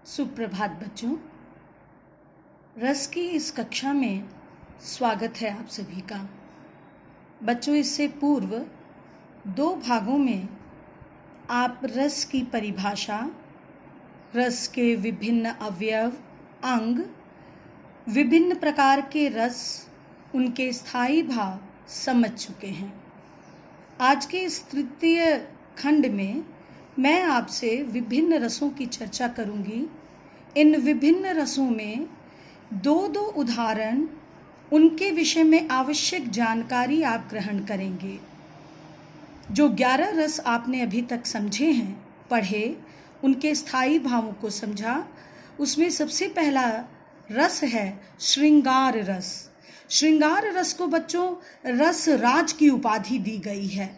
सुप्रभात बच्चों। रस की इस कक्षा में स्वागत है आप सभी का। बच्चों, इससे पूर्व 2 भागों में आप रस की परिभाषा, रस के विभिन्न अवयव, अंग, विभिन्न प्रकार के रस, उनके स्थायी भाव समझ चुके हैं। आज के इस तृतीय खंड में मैं आपसे विभिन्न रसों की चर्चा करूंगी। इन विभिन्न रसों में 2 उदाहरण, उनके विषय में आवश्यक जानकारी आप ग्रहण करेंगे। जो 11 रस आपने अभी तक समझे हैं, पढ़े, उनके स्थायी भावों को समझा, उसमें सबसे पहला रस है श्रृंगार रस। श्रृंगार रस को बच्चों रस राज की उपाधि दी गई है।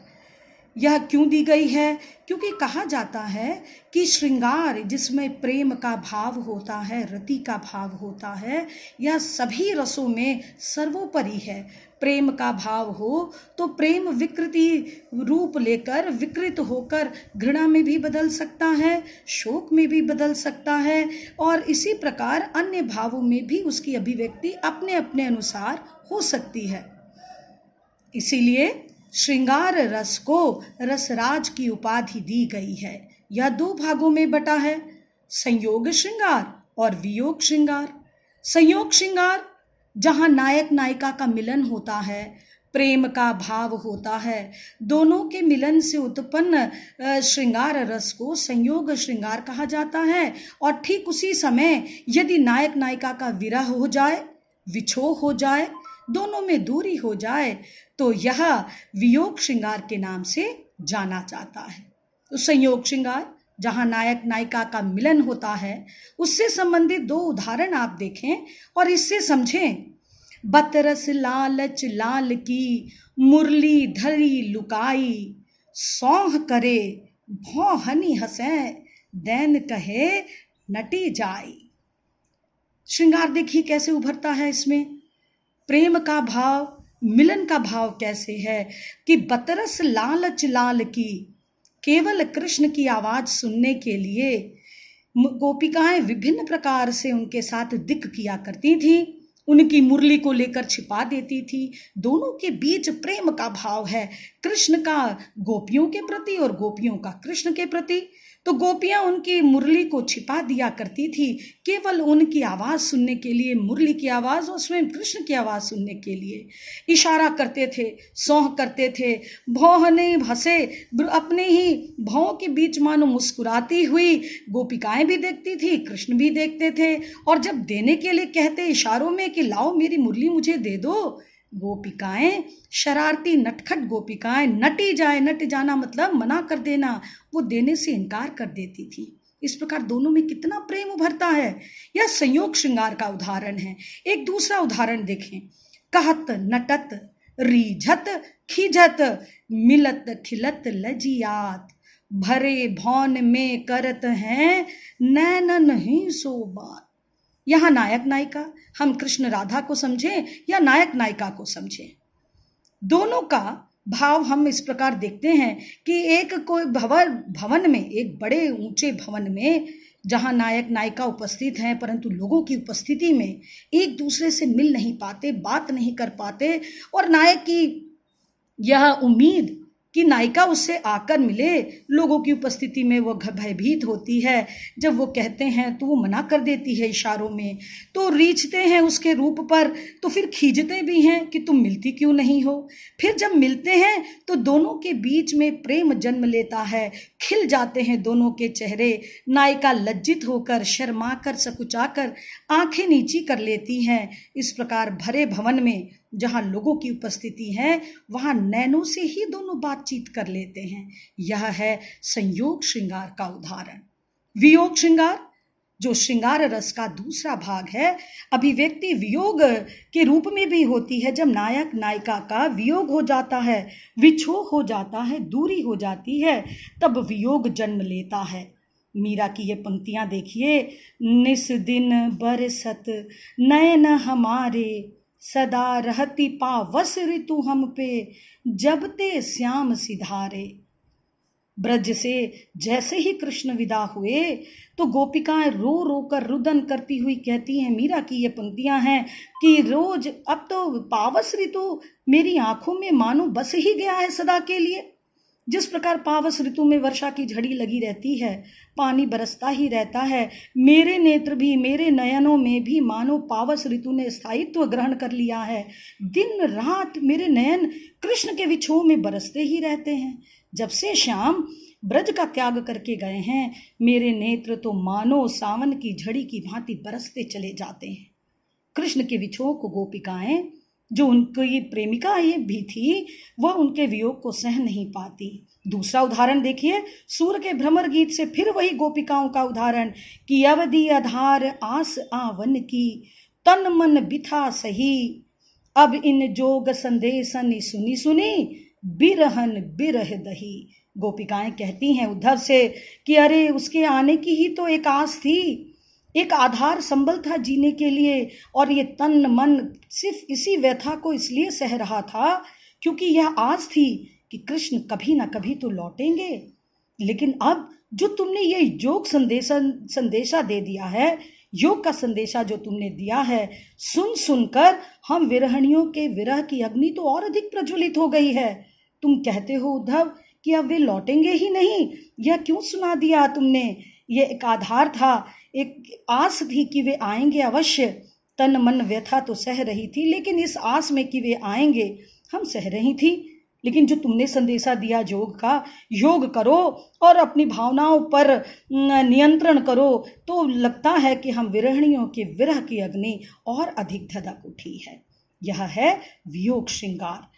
यह क्यों दी गई है? क्योंकि कहा जाता है कि श्रृंगार, जिसमें प्रेम का भाव होता है, रति का भाव होता है, यह सभी रसों में सर्वोपरि है। प्रेम का भाव हो तो प्रेम विकृति रूप लेकर, विकृत होकर घृणा में भी बदल सकता है, शोक में भी बदल सकता है, और इसी प्रकार अन्य भावों में भी उसकी अभिव्यक्ति अपने अपने अनुसार हो सकती है। इसीलिए श्रृंगार रस को रसराज की उपाधि दी गई है। यह 2 भागों में बटा है, संयोग श्रृंगार और वियोग श्रृंगार। संयोग श्रृंगार जहां नायक नायिका का मिलन होता है, प्रेम का भाव होता है, दोनों के मिलन से उत्पन्न श्रृंगार रस को संयोग श्रृंगार कहा जाता है। और ठीक उसी समय यदि नायक नायिका का विरह हो जाए, विछोह हो जाए, दोनों में दूरी हो जाए, तो यह वियोग श्रृंगार के नाम से जाना जाता है। तो संयोग श्रृंगार जहां नायक नायिका का मिलन होता है, उससे संबंधित 2 उदाहरण आप देखें और इससे समझें। बतरस लालच लाल की, मुरली धरी लुकाई, सौंह करे भौं हनी हंसे, दैन कहे नटी जाई। श्रृंगार देखिए कैसे उभरता है इसमें। प्रेम का भाव, मिलन का भाव कैसे है कि बतरस लालच लाल की, केवल कृष्ण की आवाज सुनने के लिए गोपिकाएं विभिन्न प्रकार से उनके साथ दिक् किया करती थी, उनकी मुरली को लेकर छिपा देती थी। दोनों के बीच प्रेम का भाव है, कृष्ण का गोपियों के प्रति और गोपियों का कृष्ण के प्रति। तो गोपियां उनकी मुरली को छिपा दिया करती थी, केवल उनकी आवाज सुनने के लिए, मुरली की आवाज और स्वयं कृष्ण की आवाज सुनने के लिए इशारा करते थे, सौंह करते थे, भौंहने हंसे, अपने ही भौं के बीच मानो मुस्कुराती हुई गोपिकाएं भी देखती थी, कृष्ण भी देखते थे। और जब देने के लिए कहते इशारों में कि लाओ मेरी मुरली मुझे दे दो, गोपिकाएं, शरारती नटखट गोपिकाएं, नटी जाए, नट जाना मतलब मना कर देना, वो देने से इनकार कर देती थी। इस प्रकार दोनों में कितना प्रेम उभरता है। यह संयोग श्रृंगार का उदाहरण है। एक दूसरा उदाहरण देखें। कहत नटत रीझत खिझत, मिलत खिलत लजियात, भरे भौन में करत हैं नैनन ही सो बात। यहाँ नायक नायिका, हम कृष्ण राधा को समझें या नायक नायिका को समझें, दोनों का भाव हम इस प्रकार देखते हैं कि एक कोई भवन में, एक बड़े ऊंचे भवन में जहां नायक नायिका उपस्थित हैं, परंतु लोगों की उपस्थिति में एक दूसरे से मिल नहीं पाते, बात नहीं कर पाते, और नायक की यह उम्मीद कि नायिका उससे आकर मिले, लोगों की उपस्थिति में वो भयभीत होती है। जब वो कहते हैं तो वो मना कर देती है इशारों में, तो रीझते हैं उसके रूप पर, तो फिर खींचते भी हैं कि तुम मिलती क्यों नहीं हो। फिर जब मिलते हैं तो दोनों के बीच में प्रेम जन्म लेता है, खिल जाते हैं दोनों के चेहरे। नायिका लज्जित होकर, शर्मा कर, सकुचाकर आंखें नीची कर लेती हैं। इस प्रकार भरे भवन में जहां लोगों की उपस्थिति है, वहां नैनों से ही दोनों बातचीत कर लेते हैं। यह है संयोग श्रृंगार का उदाहरण। वियोग श्रृंगार जो श्रृंगार रस का दूसरा भाग है, अभिव्यक्ति वियोग के रूप में भी होती है। जब नायक नायिका का वियोग हो जाता है, विछोह हो जाता है, दूरी हो जाती है, तब वियोग जन्म लेता है। मीरा की ये पंक्तियां देखिए। निस दिन बरसत नयन हमारे, सदा रहती पावस ऋतु हम पे, जब ते श्याम सिधारे। ब्रज से जैसे ही कृष्ण विदा हुए तो गोपिकाएं रो रो कर रुदन करती हुई कहती हैं, मीरा की ये पंक्तियां हैं कि रोज अब तो पावस ऋतु मेरी आंखों में मानो बस ही गया है सदा के लिए। जिस प्रकार पावस ऋतु में वर्षा की झड़ी लगी रहती है, पानी बरसता ही रहता है, मेरे नेत्र भी, मेरे नयनों में भी मानो पावस ऋतु ने स्थायित्व ग्रहण कर लिया है। दिन रात मेरे नयन कृष्ण के विछोह में बरसते ही रहते हैं। जब से श्याम ब्रज का त्याग करके गए हैं, मेरे नेत्र तो मानो सावन की झड़ी की भांति बरसते चले जाते हैं। कृष्ण के विछोह को गोपिकाएं, जो उनकी प्रेमिका भी थी, वह उनके वियोग को सह नहीं पाती। दूसरा उदाहरण देखिए, सूर के भ्रमर गीत से फिर वही गोपिकाओं का उदाहरण कि अवधि आधार आस आवन की, तन मन बिथा सही, अब इन जोग संदेशन सुनी सुनी, बिरहन बिरह दही। गोपिकाएं कहती हैं उद्धव से कि अरे उसके आने की ही तो एक आस थी, एक आधार संबल था जीने के लिए, और ये तन मन सिर्फ इसी व्यथा को इसलिए सह रहा था क्योंकि यह आस थी कि कृष्ण कभी ना कभी तो लौटेंगे। लेकिन अब जो तुमने ये योग संदेशा दे दिया है, योग का संदेशा जो तुमने दिया है, सुन सुनकर हम विरहणियों के विरह की अग्नि तो और अधिक प्रज्वलित हो गई है। तुम कहते हो उद्धव कि अब वे लौटेंगे ही नहीं, यह क्यों सुना दिया तुमने? ये एक आधार था, एक आस थी कि वे आएंगे अवश्य। तन मन व्यथा तो सह रही थी, लेकिन इस आस में कि वे आएंगे हम सह रही थी। लेकिन जो तुमने संदेशा दिया योग का, योग करो और अपनी भावनाओं पर नियंत्रण करो, तो लगता है कि हम विरहणियों के विरह की अग्नि और अधिक धधक उठी है। यह है वियोग श्रृंगार।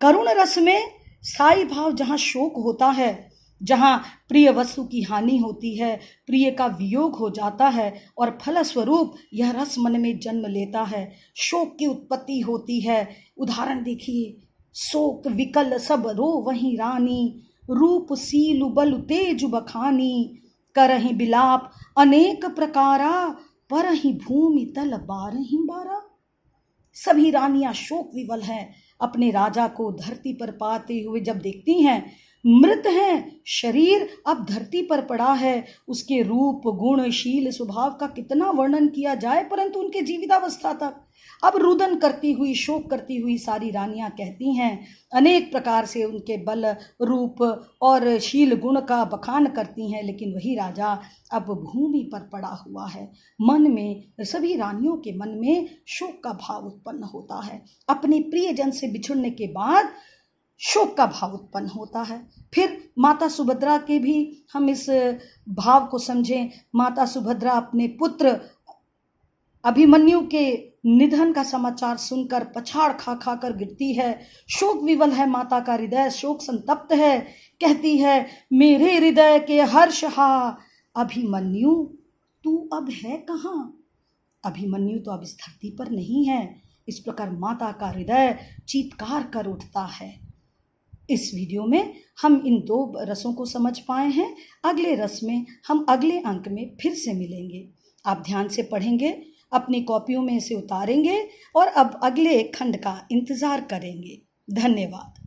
करुण रस में स्थायी भाव जहाँ शोक होता है, जहाँ प्रिय वस्तु की हानि होती है, प्रिय का वियोग हो जाता है और फलस्वरूप यह रस मन में जन्म लेता है, शोक की उत्पत्ति होती है। उदाहरण देखिए, शोक विकल सब रो वहीं रानी, रूप सीलु बलु तेज बखानी, करहि बिलाप अनेक प्रकारा, परहि भूमि तल बारहि बारा। सभी रानियां शोक विवल हैं, अपने राजा को धरती पर पाते हुए जब देखती हैं, मृत हैं, शरीर अब धरती पर पड़ा है। उसके रूप गुण शील स्वभाव का कितना वर्णन किया जाए, परंतु उनके जीवितावस्था तक अब रुदन करती हुई, शोक करती हुई सारी रानियां कहती हैं, अनेक प्रकार से उनके बल रूप और शील गुण का बखान करती हैं। लेकिन वही राजा अब भूमि पर पड़ा हुआ है। मन में, सभी रानियों के मन में शोक का भाव उत्पन्न होता है। अपने प्रियजन से बिछुड़ने के बाद शोक का भाव उत्पन्न होता है। फिर माता सुभद्रा के भी हम इस भाव को समझें। माता सुभद्रा अपने पुत्र अभिमन्यु के निधन का समाचार सुनकर पछाड़ खा खा कर गिरती है। शोक विवल है माता का हृदय, शोक संतप्त है। कहती है, मेरे हृदय के हर्षहा, अभिमन्यु तू अब है कहाँ? अभिमन्यु तो अब इस धरती पर नहीं है। इस प्रकार माता का हृदय चीत्कार कर उठता है। इस वीडियो में हम इन दो रसों को समझ पाए हैं। अगले रस में हम अगले अंक में फिर से मिलेंगे। आप ध्यान से पढ़ेंगे, अपनी कॉपियों में इसे उतारेंगे और अब अगले खंड का इंतजार करेंगे। धन्यवाद।